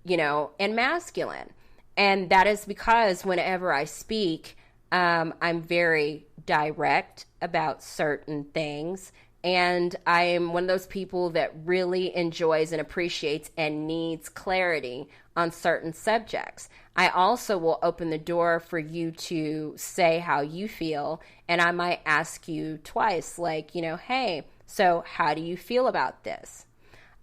and masculine. And that is because whenever I speak, I'm very direct about certain things. And I'm one of those people that really enjoys and appreciates and needs clarity on certain subjects. I also will open the door for you to say how you feel. And I might ask you twice, like, hey, so how do you feel about this?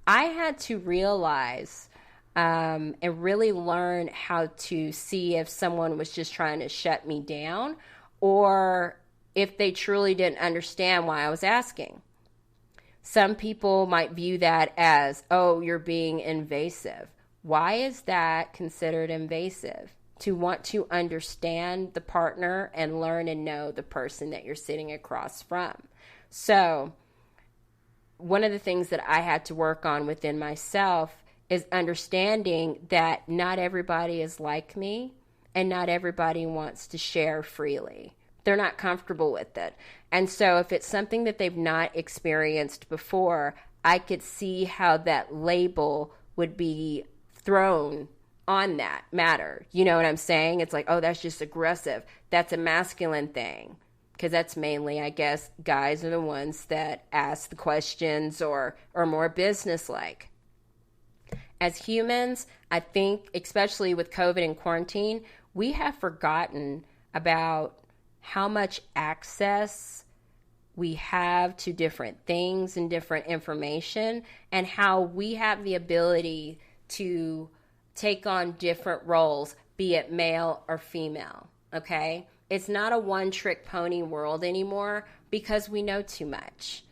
I had to realize and really learn how to see if someone was just trying to shut me down or if they truly didn't understand why I was asking. Some people might view that as, oh, you're being invasive. Why is that considered invasive? To want to understand the partner and learn and know the person that you're sitting across from. So, one of the things that I had to work on within myself is understanding that not everybody is like me and not everybody wants to share freely. They're not comfortable with it. And so if it's something that they've not experienced before, I could see how that label would be thrown on that matter. You know what I'm saying? It's like, oh, that's just aggressive. That's a masculine thing. Because that's mainly, I guess, guys are the ones that ask the questions or are more businesslike. As humans, I think, especially with COVID and quarantine, we have forgotten about how much access we have to different things and different information, and how we have the ability to take on different roles, be it male or female, okay? It's not a one-trick pony world anymore because we know too much.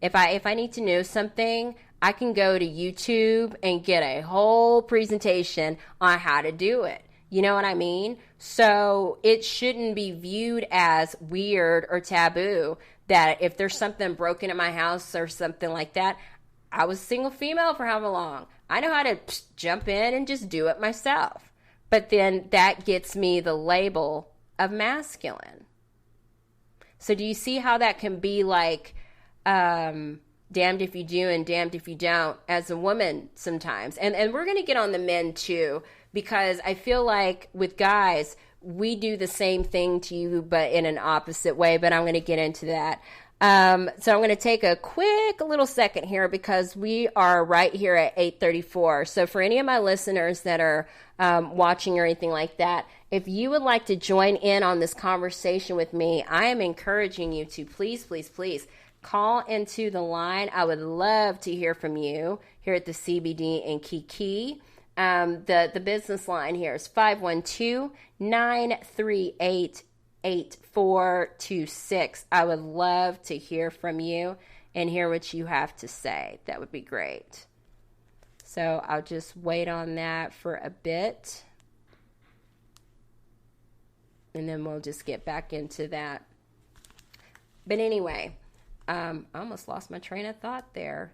If I need to know something, I can go to YouTube and get a whole presentation on how to do it. You know what I mean? So it shouldn't be viewed as weird or taboo that if there's something broken in my house or something like that, I was a single female for how long? I know how to jump in and just do it myself. But then that gets me the label of masculine. So do you see how that can be like damned if you do and damned if you don't as a woman sometimes? And we're going to get on the men too, because I feel like with guys, we do the same thing to you, but in an opposite way. But I'm going to get into that. So I'm going to take a quick little second here because we are right here at 8:34. So for any of my listeners that are watching or anything like that, if you would like to join in on this conversation with me, I am encouraging you to please, please, please call into the line. I would love to hear from you here at the CBD and Keke. The business line here is 512-938-8426. I would love to hear from you and hear what you have to say. That would be great. So I'll just wait on that for a bit. And then we'll just get back into that. But anyway, I almost lost my train of thought there.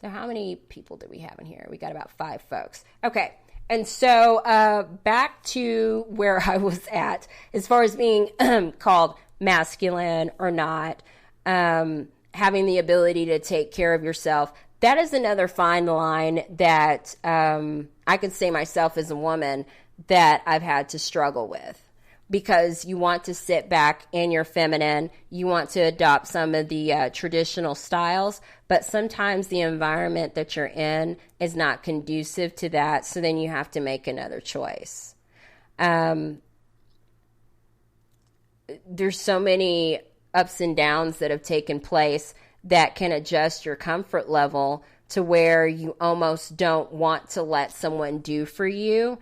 So how many people do we have in here? We got about 5 folks. Okay. And so back to where I was at, as far as being called masculine or not, having the ability to take care of yourself, that is another fine line that I could say myself as a woman that I've had to struggle with. Because you want to sit back in your feminine, you want to adopt some of the traditional styles, but sometimes the environment that you're in is not conducive to that, so then you have to make another choice. There's so many ups and downs that have taken place that can adjust your comfort level to where you almost don't want to let someone do for you.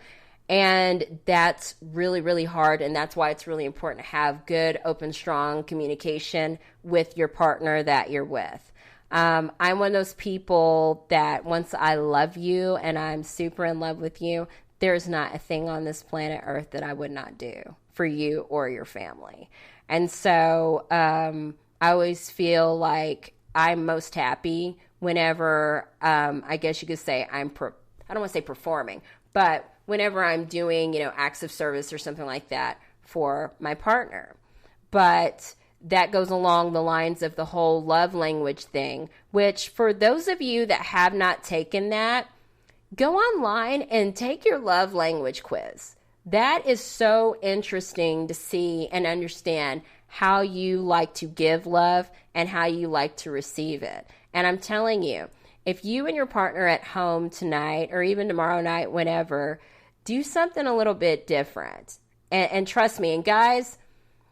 And that's really, really hard. And that's why it's really important to have good, open, strong communication with your partner that you're with. I'm one of those people that once I love you and I'm super in love with you, there's not a thing on this planet Earth that I would not do for you or your family. And so I always feel like I'm most happy whenever, I guess you could say I don't want to say performing, but whenever I'm doing, acts of service or something like that for my partner. But that goes along the lines of the whole love language thing, which for those of you that have not taken that, Go online and take your love language quiz. That is so interesting to see and understand how you like to give love and how you like to receive it. And I'm telling you, if you and your partner at home tonight or even tomorrow night, whenever, do something a little bit different. And trust me, and guys,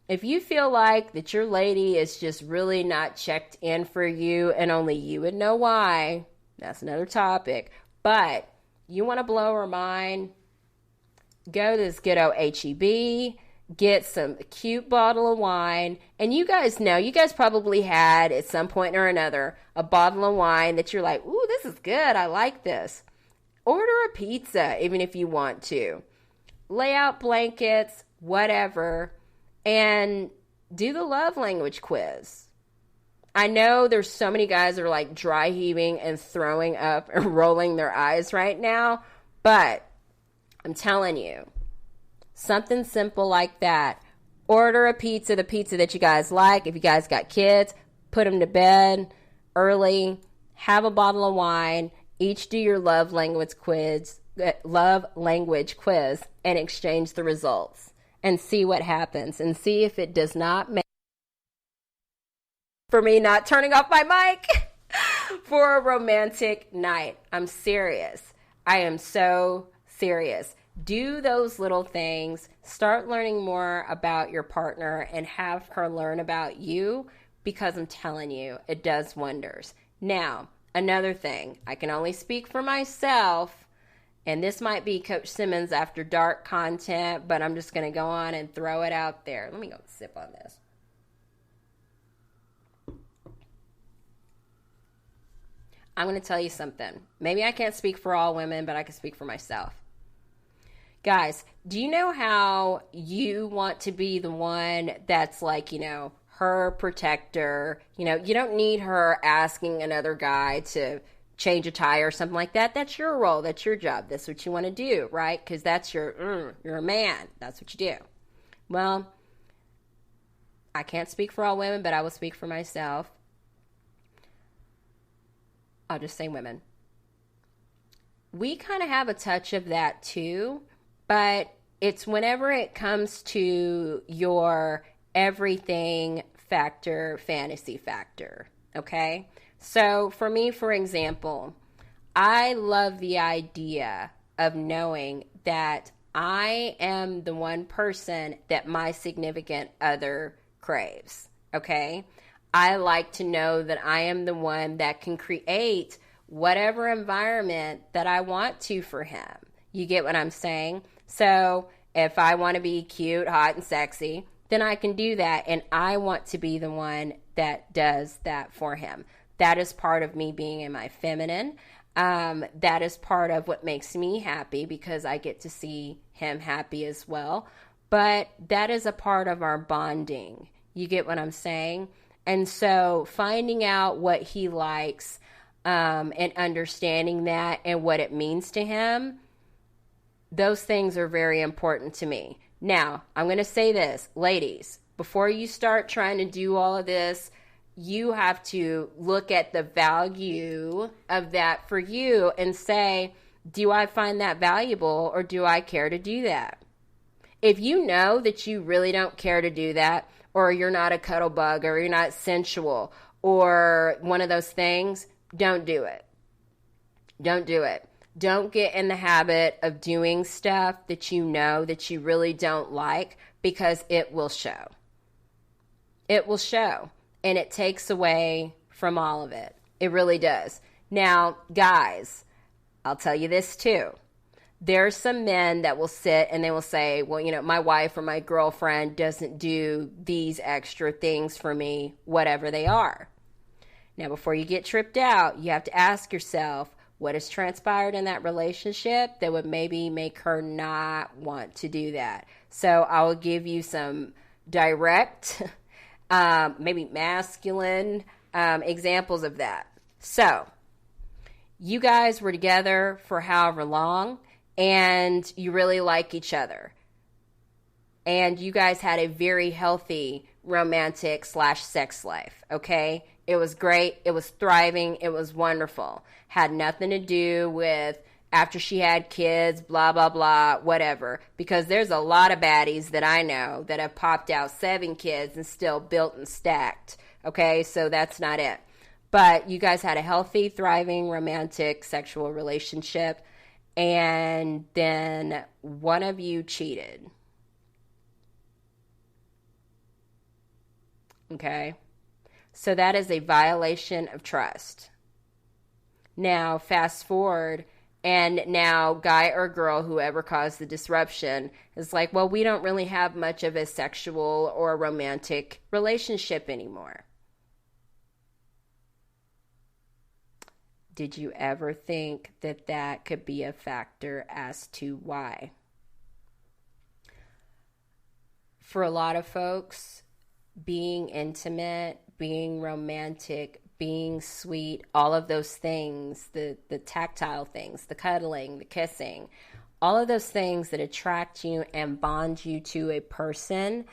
if you feel like that your lady is just really not checked in for you and only you would know why, that's another topic. But you want to blow her mind, go to this ghetto HEB, get some cute bottle of wine. And you guys know, you guys probably had at some point or another a bottle of wine that you're like, ooh, this is good. I like this. Order a pizza, even if you want to. Lay out blankets, whatever, and do the love language quiz. I know there's so many guys that are like dry heaving and throwing up and rolling their eyes right now, but I'm telling you, something simple like that. Order a pizza, the pizza that you guys like. If you guys got kids, put them to bed early. Have a bottle of wine. Each do your love language quiz, and exchange the results and see what happens and see if it does not make for me not turning off my mic for a romantic night. I'm serious. I am so serious. Do those little things. Start learning more about your partner and have her learn about you, because I'm telling you, it does wonders. Now, another thing, I can only speak for myself, and this might be Coach Simmons After Dark content, but I'm just going to go on and throw it out there. Let me go sip on this. I'm going to tell you something. Maybe I can't speak for all women, but I can speak for myself. Guys, do you know how you want to be the one that's like, her protector? You don't need her asking another guy to change a tire or something like that. That's your role. That's your job. That's what you want to do, right? Because that's you're a man. That's what you do. Well, I can't speak for all women, but I will speak for myself. I'll just say women. We kind of have a touch of that too, but it's whenever it comes to your everything factor, fantasy factor, okay? So for me, for example, I love the idea of knowing that I am the one person that my significant other craves, okay? I like to know that I am the one that can create whatever environment that I want to for him. You get what I'm saying? So if I want to be cute, hot, and sexy, then I can do that. And I want to be the one that does that for him. That is part of me being in my feminine. That is part of what makes me happy, because I get to see him happy as well. But that is a part of our bonding. You get what I'm saying? And so finding out what he likes and understanding that and what it means to him, those things are very important to me. Now, I'm going to say this, ladies, before you start trying to do all of this, you have to look at the value of that for you and say, do I find that valuable, or do I care to do that? If you know that you really don't care to do that, or you're not a cuddle bug, or you're not sensual, or one of those things, don't do it. Don't do it. Don't get in the habit of doing stuff that you know that you really don't like, because it will show. It will show. And it takes away from all of it. It really does. Now, guys, I'll tell you this too. There's some men that will sit and they will say, well, my wife or my girlfriend doesn't do these extra things for me, whatever they are. Now, before you get tripped out, you have to ask yourself, what has transpired in that relationship that would maybe make her not want to do that? So I will give you some direct, maybe masculine examples of that. So you guys were together for however long, and you really like each other. And you guys had a very healthy romantic / sex life, okay? It was great. It was thriving. It was wonderful. Had nothing to do with after she had kids, blah, blah, blah, whatever. Because there's a lot of baddies that I know that have popped out 7 kids and still built and stacked. Okay, so that's not it. But you guys had a healthy, thriving, romantic, sexual relationship, and then one of you cheated. Okay, so that is a violation of trust. Now, fast forward, and now guy or girl, whoever caused the disruption, is like, well, we don't really have much of a sexual or romantic relationship anymore. Did you ever think that that could be a factor as to why? For a lot of folks, being intimate, being romantic, being sweet, all of those things, the tactile things, the cuddling, the kissing, all of those things that attract you and bond you to a person,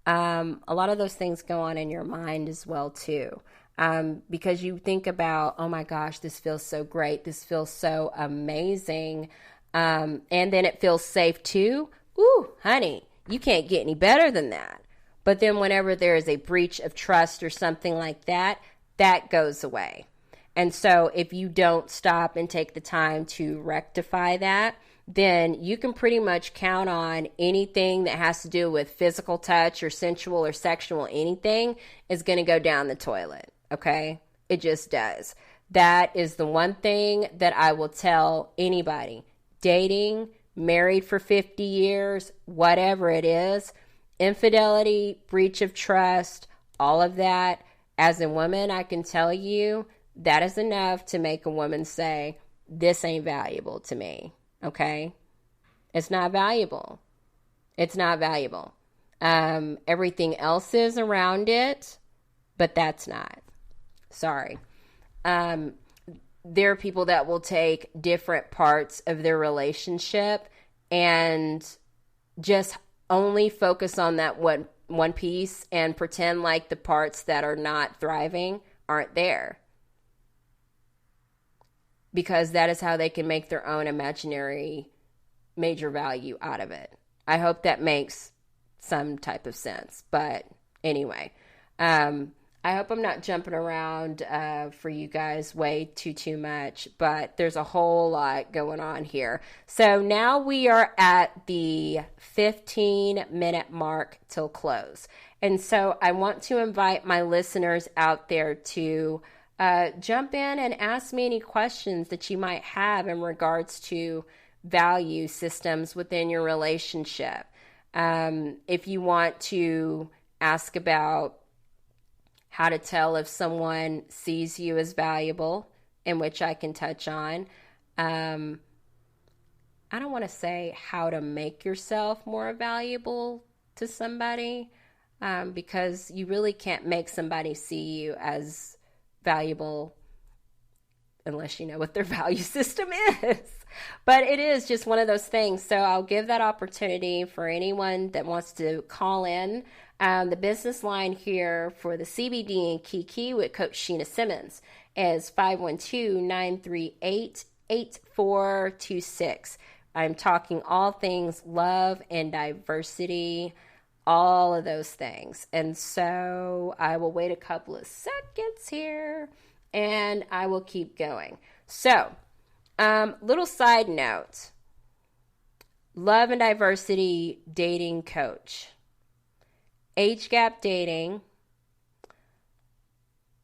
a lot of those things go on in your mind as well too. Because you think about, oh my gosh, this feels so great. This feels so amazing. And then it feels safe too. Ooh, honey, you can't get any better than that. But then whenever there is a breach of trust or something like that, that goes away. And so if you don't stop and take the time to rectify that, then you can pretty much count on anything that has to do with physical touch or sensual or sexual anything is going to go down the toilet. Okay? It just does. That is the one thing that I will tell anybody. Dating, married for 50 years, whatever it is, infidelity, breach of trust, all of that. As a woman, I can tell you that is enough to make a woman say, this ain't valuable to me. Okay? It's not valuable. It's not valuable. Everything else is around it, but that's not. Sorry. There are people that will take different parts of their relationship and just only focus on that one piece and pretend like the parts that are not thriving aren't there. Because that is how they can make their own imaginary major value out of it. I hope that makes some type of sense. But anyway, I hope I'm not jumping around for you guys way too much, but there's a whole lot going on here. So now we are at the 15-minute mark till close. And so I want to invite my listeners out there to jump in and ask me any questions that you might have in regards to value systems within your relationship. If you want to ask about how to tell if someone sees you as valuable, in which I can touch on. I don't want to say how to make yourself more valuable to somebody, because you really can't make somebody see you as valuable unless you know what their value system is. But it is just one of those things. So I'll give that opportunity for anyone that wants to call in. The business line here for the CBD and Keke with Coach Sheena Simmons is 512-938-8426. I'm talking all things love and diversity, all of those things. And so I will wait a couple of seconds here and I will keep going. So, little side note, love and diversity dating coach. Age gap dating,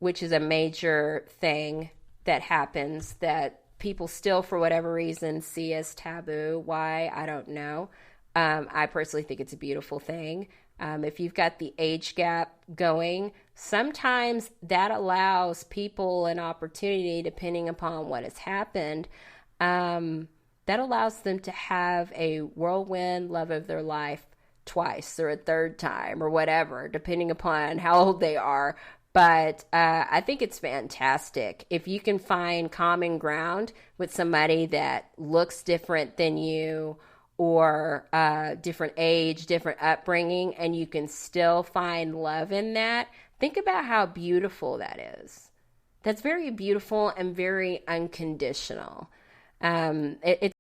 which is a major thing that happens that people still, for whatever reason, see as taboo. Why? I don't know. I personally think it's a beautiful thing. If you've got the age gap going, sometimes that allows people an opportunity, depending upon what has happened, that allows them to have a whirlwind love of their life twice or a third time or whatever, depending upon how old they are. But I think it's fantastic if you can find common ground with somebody that looks different than you or different age, different upbringing, and you can still find love in that. Think about how beautiful that is. That's very beautiful and very unconditional. It's